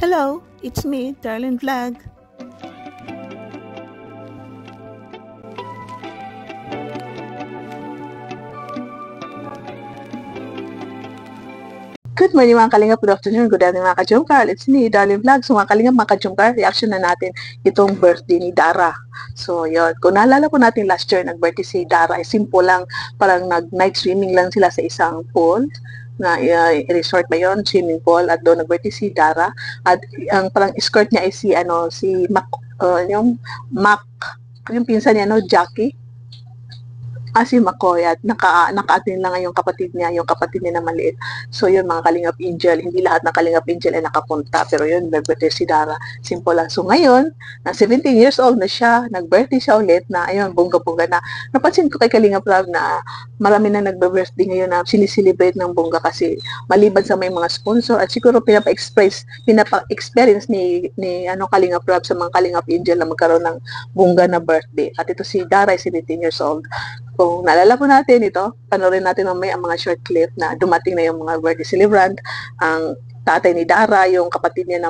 Hello, it's me, Darlene Vlog. Good morning mga kalingap, good afternoon, good evening mga ka-Jomcar. It's me, Darlene Vlog. So mga kalingap, mga ka-Jomcar, reaction na natin itong birthday ni Dara. So yun, kung naalala po natin last year, nag-birthday si Dara, simple lang, parang nag-night swimming lang sila sa isang pool na resort ba yun, swimming pool, at doon nag-birthday si Dara. At ang parang escort niya ay si Mac, yung Mac, yung pinsan niya, Jackie. Si McCoy at naka-attend lang yung kapatid niya na maliit. So yun mga Kalingap Angel, hindi lahat ng Kalingap Angel ay nakapunta, pero yun, nag-birthday si Dara, simple lang. So ngayon, na 17 years old na siya, nag-birthday siya ulit na, ayun, bongga-bongga na. Napansin ko kay Kalingap Love na marami na nagbe-birthday ngayon na siniselebrate ng bongga kasi maliban sa may mga sponsor at siguro pinapa-experience ni Kalingap Love sa mga Kalingap Angel na magkaroon ng bongga na birthday. At ito si Dara, 17 years old. Kung naalala po natin ito, panoorin natin mamaya ang mga short clip na dumating na yung mga birthday celebrant, ang tatay ni Dara, yung kapatid niya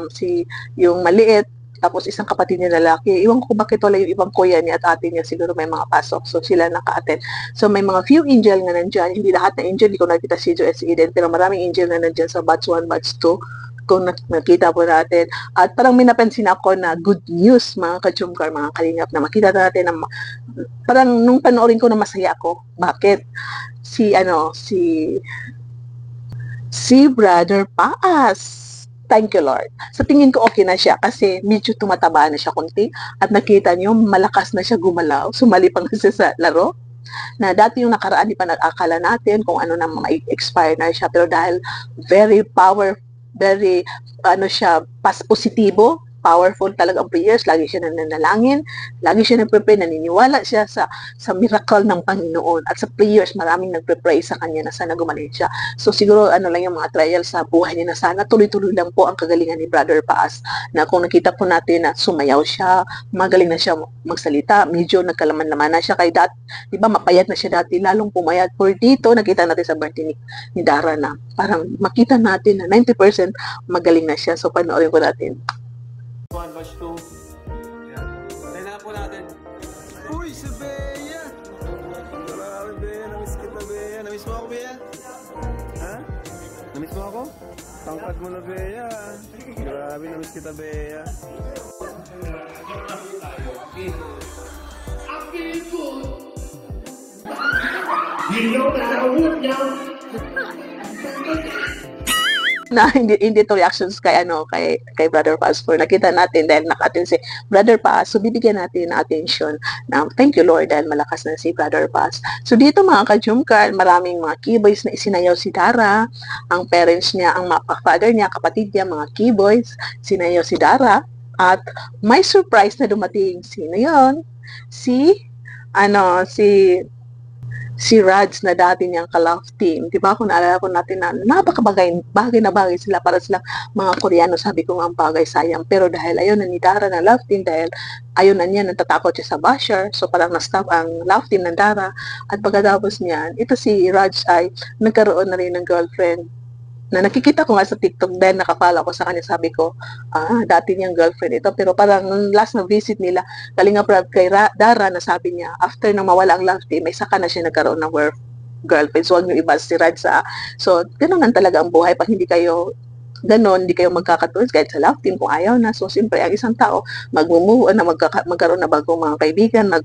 yung maliit, tapos isang kapatid niya lalaki. Iwan ko bakit wala yung ibang kuya niya at ate niya, siguro may mga pasok, so sila naka-attend. So may mga few angel nga nandyan, hindi lahat na angel, hindi ko nakita si Joe S. Eden, pero maraming angel na nandyan sa batch 1, batch 2, kung nakita po natin. At parang may napansin ako na good news mga ka-Jomcar, mga Kalingap, na makita natin na parang nung panoorin ko na masaya ako. Bakit? Si Brother Paas. Thank you, Lord. Sa tingin ko okay na siya kasi medyo tumataba na siya konti at nakita niyo malakas na siya gumalaw. Sumali pa nga siya sa laro. Na dati yung nakaraan, di pa nag-akala natin kung ano na ma-expire na siya. Pero dahil very positibo, powerful talaga ang prayers, lagi siya nananalangin, lagi siya nagpe-pray, naniniwala siya sa miracle ng Panginoon, at sa prayers maraming nagpe-pray sa kanya na sana gumaling siya. So siguro lang yung mga trials sa buhay niya, na sana tuloy-tuloy lang po ang kagalingan ni Brother Paas, na kung nakita po natin na sumayaw siya, magaling na siya magsalita, medyo nagkalaman-laman na siya kay dati, di ba mapayat na siya dati, lalong pumayat. For dito, nakita natin sa birthday ni Dara na parang makita natin na 90% magaling na siya. So panoorin ko natin. 1, batch 2. Yan. Patay na po natin. Uy, si Bea! Grabe, Bea. Namiss kita, Bea. Namiss mo ako, Bea? Ha? Namiss mo ako? Tangkad mo na, Bea. Grabe, namiss kita, Bea. I feel good. You know that I would now. Na hindi to reactions kay Brother Paas, for nakita natin dahil naka-attend si Brother Paas, so bibigyan natin ng attention na thank you Lord dahil malakas na si Brother Paas. So dito mga ka-Jomcar, maraming mga keyboys na isinayaw si Dara, ang parents niya, ang father niya, kapatid niya, mga keyboys, sinayaw si Dara, at may surprise na dumating. Sino yon? Si Rads na dati niyang ka-love team. Diba? Kung naalala ko natin na bagay na bagay sila, para silang mga Koreano. Sabi ko nga ang bagay, sayang. Pero dahil ayaw na ni Dara na love team, dahil ayaw na niya, natatakot siya sa basher, so parang na-stop ang love team ng Dara. At pagkatapos niyan, ito si Rads ay nagkaroon na rin ng girlfriend na nakikita ko nga sa TikTok dahil nakapala ko sa kanya, sabi ko, dati niyang girlfriend ito. Pero parang last na visit nila, Kalingap Love kay Dara, na sabi niya, after nang mawala ang love team, may saka na siya nagkaroon ng girlfriend. So, huwag niyo iba si Rad So, ganun lang talaga ang buhay. Pag hindi kayo ganon, hindi kayo magkakatuloy kahit sa love team kung ayaw na. So, siyempre, ang isang tao, mag-move on na magkaroon na bagong mga kaibigan, mga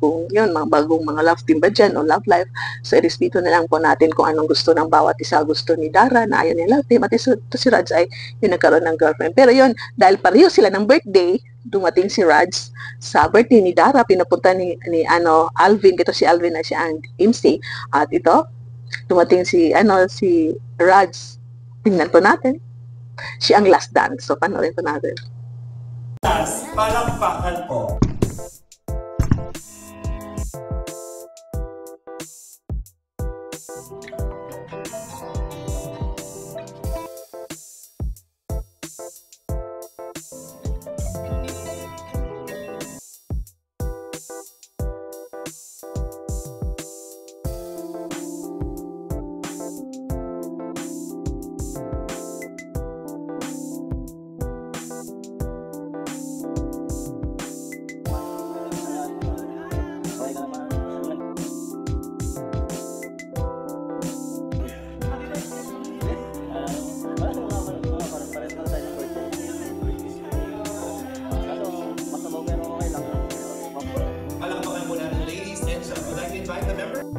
bagong mga love team ba dyan, o love life. So, irespeto na lang po natin kung anong gusto ng bawat isa. Gusto ni Dara na ayaw niya love team, at ito si Raj ay yung nagkaroon ng girlfriend. Pero yun, dahil pareho sila ng birthday, dumating si Raj sa birthday ni Dara, pinapunta ni Alvin, ito si Alvin na siya ang MC, at ito, dumating si Raj. Tingnan po natin. Siya ang last dance. So, panoorin po natin. Palakpakan po.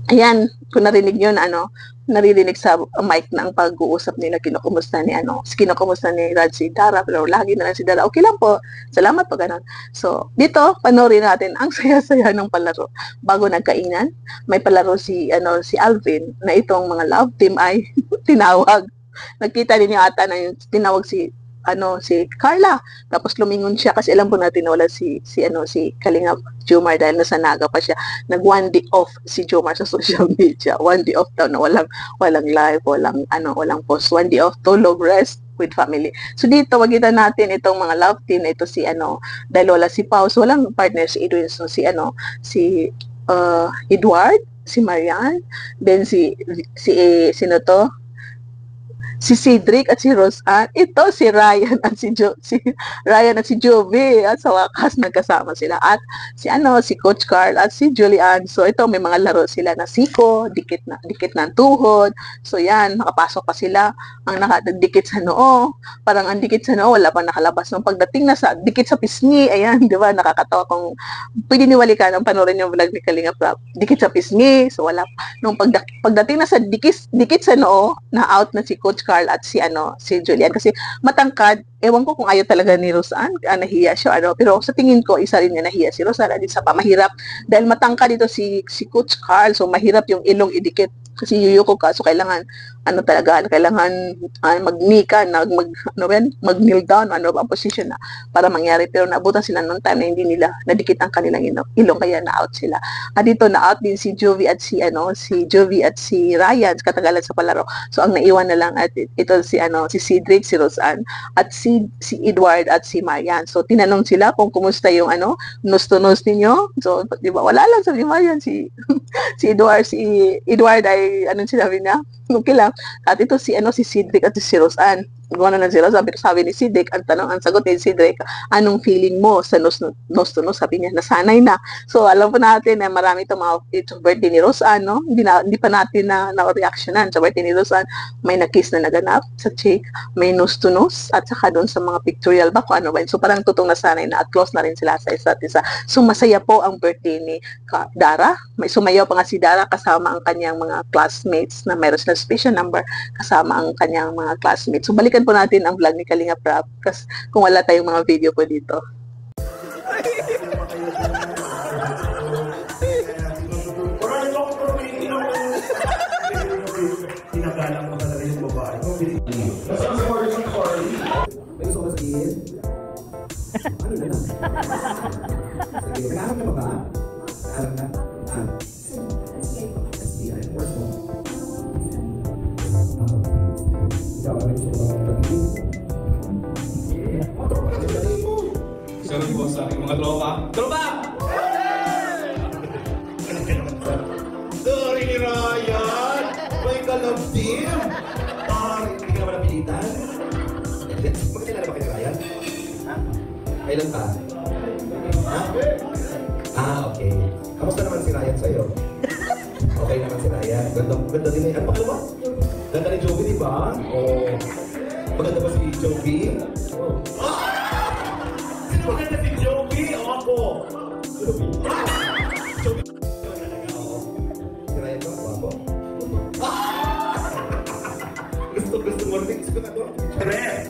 Ayan, kung narinig yun, naririnig sa mic na ang pag-uusap nila, kinukumusta ni Raj si Dara, pero lagi na lang si Dara, okay lang po, salamat po, ganun. So, dito, panoorin natin, ang saya-saya ng palaro. Bago nagkainan, may palaro si Alvin, na itong mga love team ay tinawag. Nagkita din yung ata na yung tinawag si Carla. Tapos lumingon siya kasi alam po natin na wala si Kalingap Jomar dahil nasa Naga pa siya. Nag 1 day off si Jomar sa social media. 1 day off daw na walang live, walang post. 1 day off, tulog, rest with family. So dito, magkita natin itong mga love team na ito dahil wala si Pao, so walang partner si Edwin, so si Edward, si Marian, then sino to? Si Cedric at si Roseanne, ito si Ryan at si Jovi, at sa wakas nagkasama sila, at si Coach Carl at si Julian. So ito, may mga laro sila na siko, dikit na tuhod. So yan, nakapasok pa sila, ang nakadikit sa noo, parang ang dikit sa noo, wala pang nakalabas. Nung pagdating na sa dikit sa pisngi, ayan, di ba, nakakatawa kung pwede niwalikan ang panoorin yung vlog ni Kalinga Prab, dikit sa pisngi, so wala. Nung pagdating na sa dikit sa noo, na out na si Coach Carl at si Julian kasi matangkad. Ewan ko kung ayaw talaga ni Roseanne, nahiya siya, pero sa tingin ko, isa rin niya nahiya si Roseanne, at isa pa, mahirap, dahil matangkad dito si Coach Carl, so mahirap yung ilong idikit, kasi yuyuko ka, so kailangan, mag-knee ka, mag-kneel down, ang position na, para mangyari, pero naabutan sila nung time na hindi nila nadikit ang kanilang ilong, kaya na-out sila. At dito, na-out din si Jovi at si Ryan, katagalan sa palaro, so ang naiwan na lang, at ito si Cedric, si Roseanne, at si Edward at si Marian. So tinanong sila kung kumusta yung nose-to-nose ninyo. So di ba, wala lang, sabi ni Marian, si Edward ay sinabi niya, okay lang. At ito si Cedric at si Roseanne. Gano'n na sila, sabi ni Cedric, ang sagot ni Cedric, anong feeling mo sa nose to nose? Sabi niya, nasanay na. So alam po natin na marami itong birthday ni Roseanne, no? Hindi pa natin na-reactionan sa birthday ni Roseanne. May na-kiss na naganap sa cheek, may nose to nose, at saka doon sa mga pictorial ba kung ano ba. So parang tutong nasanay na, at close na rin sila sa isa't isa. So masaya po ang birthday ni Dara. May sumayaw pa nga si Dara kasama ang kanyang mga classmates, na mayroon sila special number kasama ang kanyang mga classmates. So balikan po natin ang vlog ni Kalinga Prab kasi kung wala tayong mga video po dito. Tinagalang mo talaga yung babae. Nasaan si Carly? May gusto ko sabihin? Ano na lang? Sige, nag-aaral ka ba ba? Nag-aaral na? SBI, course mo? Ikaw, ano gusto ko ba magpagiging? Tropa ka dyan mo! Sabi ko sa aking mga tropa. Tropa! Sorry ni Ryan! May ka-love team! Hindi ka naman napilitan? Magkakilala ba kayo ni Ryan? Kailan ka? Ha? Okay. Kamusta naman si Ryan sa'yo? Okay naman si Ryan. Ganda din ano pa mo? Ganda ni Jovi, di ba? O maganda ba si Jovi? Sino maganda si Jovi? O ako? Jovi. Jovi. Si Ryan ba? Ako? Gusto mo rin. Gusto na to? Correct!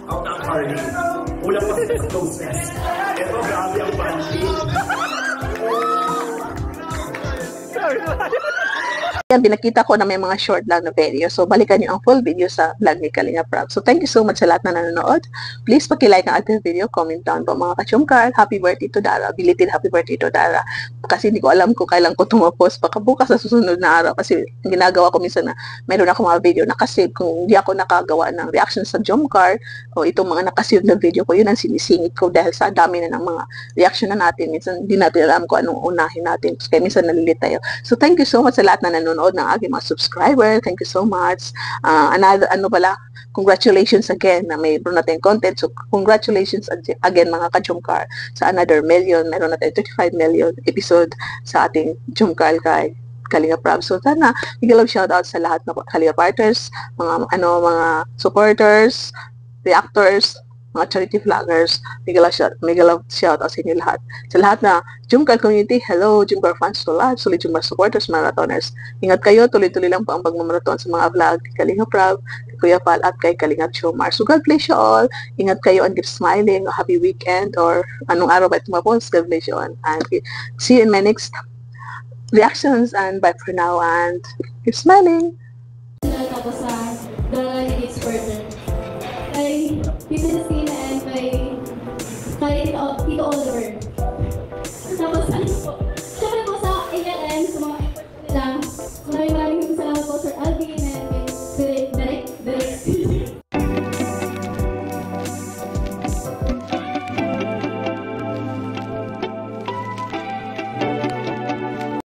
Out na Carly. Ulang pa sa closeness. Ito, grabe ang panty. Sorry. Yan, pinakita ko na may mga short lang na video. So, balikan nyo ang full video sa vlog ni Kalinga Prab. So, thank you so much sa lahat na nanonood. Please paki-like ang ating video, comment down po mga kachungkar. Happy birthday to Dara. Belated happy birthday to Dara. Kasi hindi ko alam kung kailan ko tumapos. Baka bukas sa susunod na araw. Kasi ginagawa ko minsan na mayroon ako mga video nakasave. Kung hindi ako nakagawa ng reaction sa Jomcar o itong mga nakasave na video ko, yun ang sinisingit ko dahil sa dami na ng mga reaction na natin. Minsan, hindi natin alam kung anong unahin natin. Kaya minsan nalilit tayo. So, thank you so much sa lahat na nanonood ng aking mga subscriber. Thank you so much. Congratulations again na mayroon natin content. So, congratulations again mga ka-Jomcar sa another million. Mayroon natin 35 million episode sa ating Jomcar kay Kalinga Prab. So, sana, big love shoutout sa lahat ng Kalinga partners, mga supporters, reactors, mga charity vloggers, mega love shout out sa inyo lahat. Sa lahat na Jomcar community, hello, Jomcar fans to lahat, solid Jomcar supporters, marathoners. Ingat kayo, tuloy-tuloy lang po ang pagmamarathon sa mga vlog kay Kalinga Prab, kay Kuya Pal, at kay Kalinga Jomar. So God bless you all. Ingat kayo and keep smiling. A happy weekend or anong araw ba ito mapos. God bless you all. And see you in my next reactions and bye for now and keep smiling.